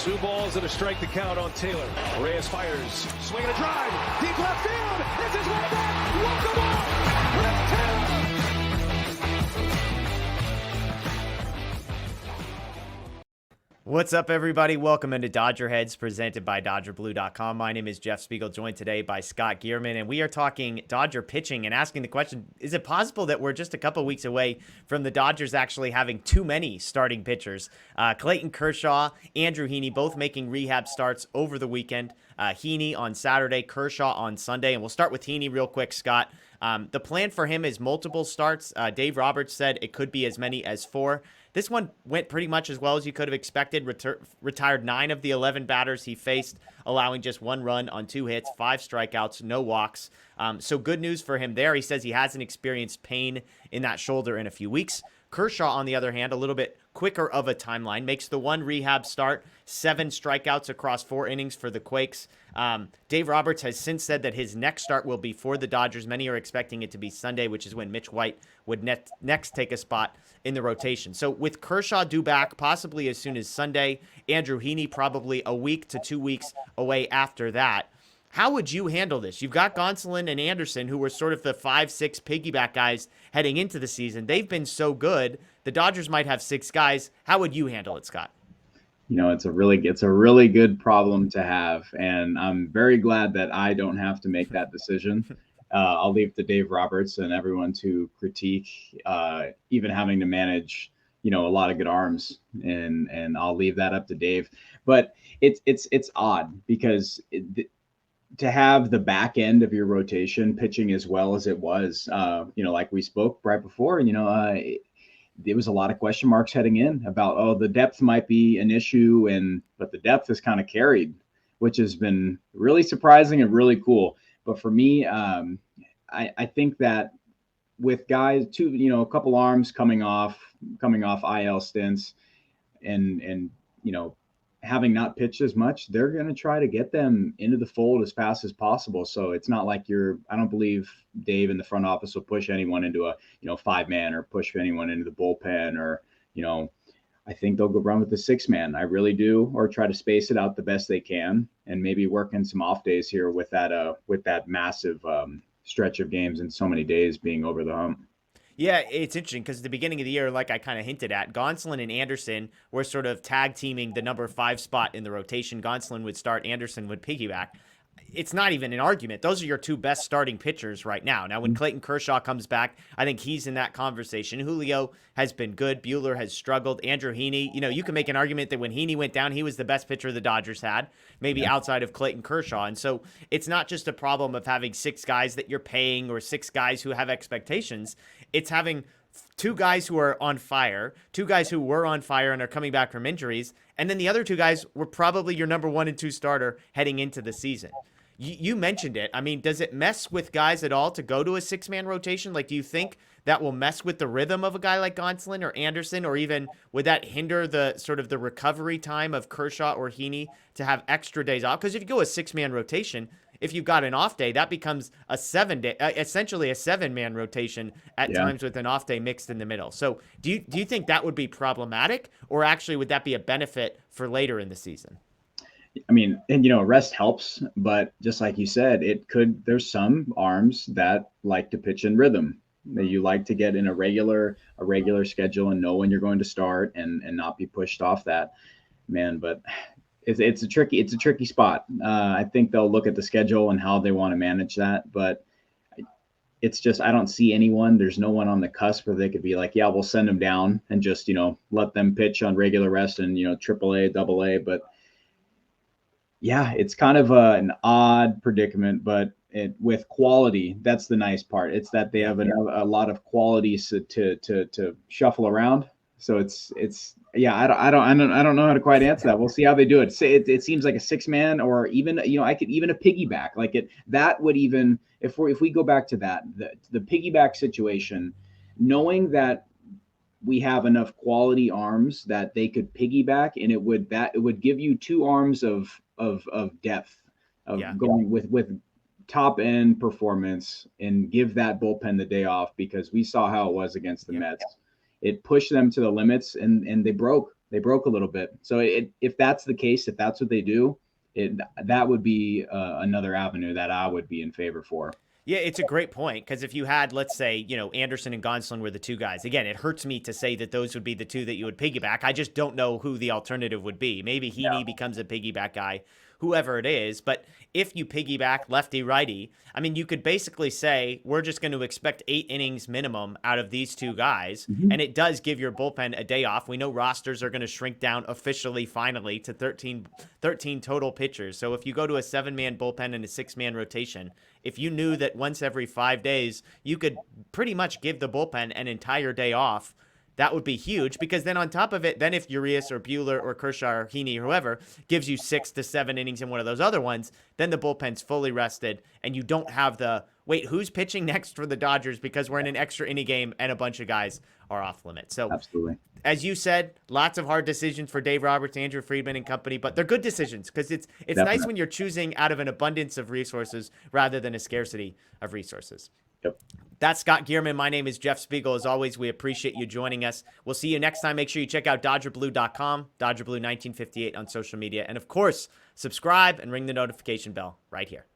Two balls and a strike to count on Taylor. Reyes fires, swinging a drive, deep left field. This is way back. Walk the ball. Left Taylor. What's up, everybody? Welcome into DodgerHeads, presented by DodgerBlue.com. My name is Jeff Spiegel, joined today by Scott Geirman, and we are talking Dodger pitching and asking the question, is it possible that we're just a couple weeks away from the Dodgers actually having too many starting pitchers? Clayton Kershaw, Andrew Heaney, both making rehab starts over the weekend. Heaney on Saturday, Kershaw on Sunday, and we'll start with Heaney real quick, Scott. The plan for him is multiple starts. Dave Roberts said it could be as many as 4. This one went pretty much as well as you could have expected. Retired 9 of the 11 batters he faced, allowing just 1 run on 2 hits, 5 strikeouts, no walks. So good news for him there. He says he hasn't experienced pain in that shoulder in a few weeks. Kershaw, on the other hand, a little bit quicker of a timeline, makes the 1 rehab start, 7 strikeouts across 4 innings for the Quakes. Dave Roberts has since said that his next start will be for the Dodgers. Many are expecting it to be Sunday, which is when Mitch White would next take a spot in the rotation. So with Kershaw due back possibly as soon as Sunday, Andrew Heaney probably a week to 2 weeks away after that, how would you handle this? You've got Gonsolin and Anderson, who were sort of the 5-6 piggyback guys heading into the season. They've been so good. The Dodgers might have 6 guys. How would you handle it, Scott? You know, it's a really good problem to have, and I'm very glad that I don't have to make that decision. I'll leave it to Dave Roberts and everyone to critique, even having to manage, a lot of good arms, and I'll leave that up to Dave. But it's odd because to have the back end of your rotation pitching as well as it was, like we spoke right before, there was a lot of question marks heading in about, the depth might be an issue, but the depth is kind of carried, which has been really surprising and really cool. But for me, I think that with guys, a couple arms coming off IL stints, and having not pitched as much, they're going to try to get them into the fold as fast as possible. So it's not like I don't believe Dave in the front office will push anyone into a, 5-man or push anyone into the bullpen, or, I think they'll go run with the 6-man. I really do, or try to space it out the best they can, and maybe work in some off days here with that massive stretch of games and so many days being over the hump. Yeah, it's interesting because at the beginning of the year, like I kind of hinted at, Gonsolin and Anderson were sort of tag teaming the number 5 spot in the rotation. Gonsolin would start, Anderson would piggyback. It's not even an argument. Those are your 2 best starting pitchers right now. Now, when Clayton Kershaw comes back, I think he's in that conversation. Julio has been good. Buehler has struggled. Andrew Heaney, you can make an argument that when Heaney went down, he was the best pitcher the Dodgers had, maybe outside of Clayton Kershaw. And so it's not just a problem of having 6 guys that you're paying or 6 guys who have expectations. It's having 2 guys who are on fire, 2 guys who were on fire and are coming back from injuries, and then the other 2 guys were probably your number 1 and 2 starter heading into the season. You mentioned it. I mean, does it mess with guys at all to go to a 6-man rotation? Like, do you think that will mess with the rhythm of a guy like Gonsolin or Anderson, or even would that hinder the sort of the recovery time of Kershaw or Heaney to have extra days off? Because if you go a 6-man rotation, if you've got an off day, that becomes a 7-day, essentially a 7-man rotation at times with an off day mixed in the middle. So do you think that would be problematic, or actually would that be a benefit for later in the season? I mean, and rest helps, but just like you said, there's some arms that like to pitch in rhythm, that you like to get in a regular schedule and know when you're going to start and not be pushed off that, man. But it's a tricky spot. I think they'll look at the schedule and how they want to manage that, but it's just, I don't see anyone. There's no one on the cusp where they could be like, yeah, we'll send them down and just, let them pitch on regular rest and, AAA, AA. But yeah, it's kind of an odd predicament, but with quality, that's the nice part. It's that they have a lot of qualities to shuffle around. So it's I don't know how to quite answer that. We'll see how they do it. It seems like a 6-man, or even I could even a piggyback, like that would even, if we go back to that, the piggyback situation, knowing that we have enough quality arms that they could piggyback, and it would give you 2 arms of depth of going with top end performance, and give that bullpen the day off, because we saw how it was against the Mets. It pushed them to the limits, and they broke. they broke a little bit. So if that's the case, if that's what they do, that would be another avenue that I would be in favor for. Yeah, it's a great point because if you had, let's say, Anderson and Gonsolin were the two guys. Again, it hurts me to say that those would be the two that you would piggyback. I just don't know who the alternative would be. Maybe Heaney becomes a piggyback guy, whoever it is. But if you piggyback lefty righty, I mean, you could basically say we're just going to expect 8 innings minimum out of these two guys, and it does give your bullpen a day off. We know rosters are going to shrink down officially, finally, to 13 total pitchers. So if you go to a 7-man bullpen and a 6-man rotation, if you knew that once every 5 days you could pretty much give the bullpen an entire day off, that would be huge, because then on top of it, then if Urias or Buehler or Kershaw or Heaney or whoever gives you 6 to 7 innings in one of those other ones, then the bullpen's fully rested and you don't have the, wait, who's pitching next for the Dodgers because we're in an extra inning game and a bunch of guys are off limits. So absolutely, as you said, lots of hard decisions for Dave Roberts, Andrew Friedman and company, but they're good decisions because it's nice when you're choosing out of an abundance of resources rather than a scarcity of resources. Yep. That's Scott Geirman. My name is Jeff Spiegel. As always, we appreciate you joining us. We'll see you next time. Make sure you check out DodgerBlue.com, DodgerBlue1958 on social media. And of course, subscribe and ring the notification bell right here.